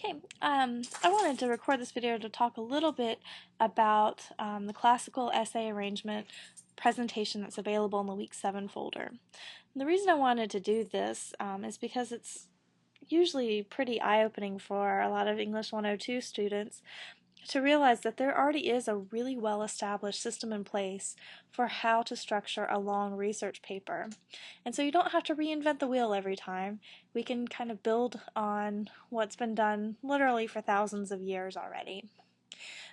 Okay, I wanted to record this video to talk a little bit about the classical essay arrangement presentation that's available in the Week 7 folder. And the reason I wanted to do this is because it's usually pretty eye-opening for a lot of English 102 students to realize that there already is a really well-established system in place for how to structure a long research paper. And so you don't have to reinvent the wheel every time. We can kind of build on what's been done literally for thousands of years already.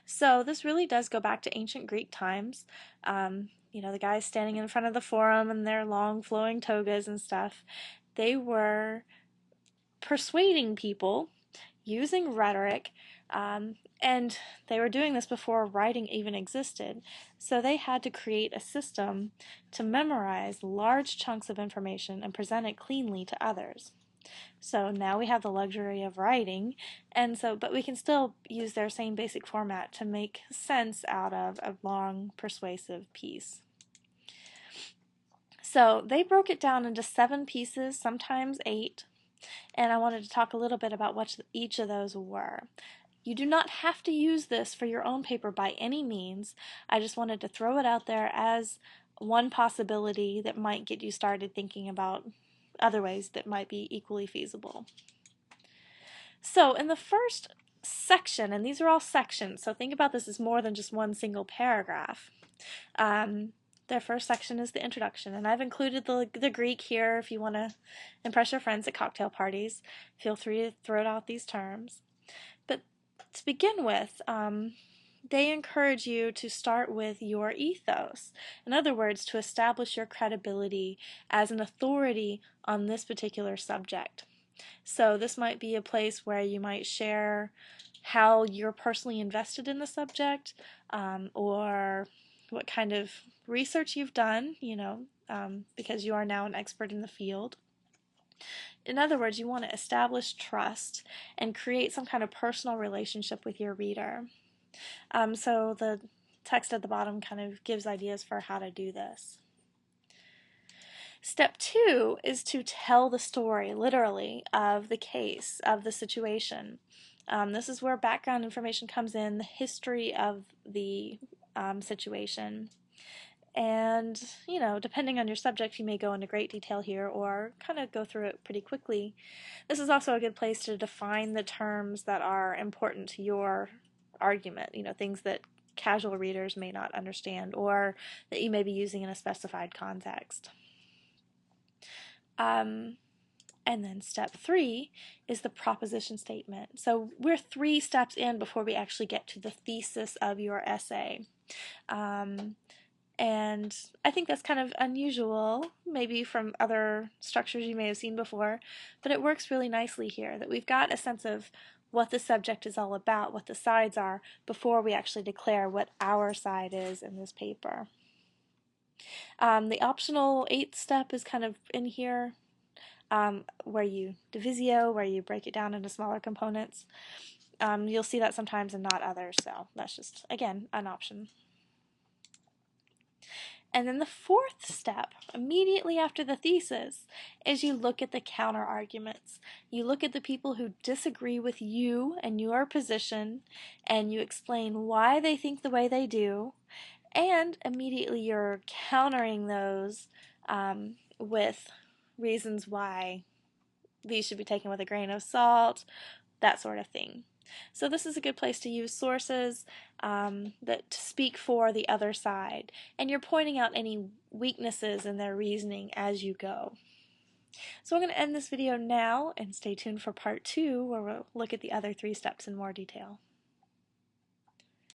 So this really does go back to ancient Greek times. The guys standing in front of the forum in their long flowing togas and stuff, they were persuading people using rhetoric, and they were doing this before writing even existed. So they had to create a system to memorize large chunks of information and present it cleanly to others. So now we have the luxury of writing, but we can still use their same basic format to make sense out of a long, persuasive piece. So they broke it down into 7 pieces, sometimes 8. And I wanted to talk a little bit about what each of those were. You do not have to use this for your own paper by any means. I just wanted to throw it out there as one possibility that might get you started thinking about other ways that might be equally feasible. So in the first section, and these are all sections, so think about this as more than just one single paragraph. Their first section is the introduction, and I've included the Greek here if you want to impress your friends at cocktail parties. Feel free to throw out these terms. But to begin with, they encourage you to start with your ethos. In other words, to establish your credibility as an authority on this particular subject. So this might be a place where you might share how you're personally invested in the subject, or what kind of research you've done, because you are now an expert in the field. In other words, you want to establish trust and create some kind of personal relationship with your reader. So the text at the bottom kind of gives ideas for how to do this. Step 2 is to tell the story, literally, of the case, of the situation. This is where background information comes in, the history of the situation. And, depending on your subject, you may go into great detail here or kind of go through it pretty quickly. This is also a good place to define the terms that are important to your argument, things that casual readers may not understand or that you may be using in a specified context. And then step 3 is the proposition statement. So we're 3 steps in before we actually get to the thesis of your essay. And I think that's kind of unusual, maybe from other structures you may have seen before, but it works really nicely here, that we've got a sense of what the subject is all about, what the sides are, before we actually declare what our side is in this paper. The optional 8th step is kind of in here, where you divisio, where you break it down into smaller components. You'll see that sometimes and not others, so that's just, again, an option. And then the 4th step, immediately after the thesis, is you look at the counter arguments. You look at the people who disagree with you and your position, and you explain why they think the way they do, and immediately you're countering those with reasons why these should be taken with a grain of salt, that sort of thing. So this is a good place to use sources that speak for the other side, and you're pointing out any weaknesses in their reasoning as you go. So I'm going to end this video now and stay tuned for part 2 where we'll look at the other 3 steps in more detail.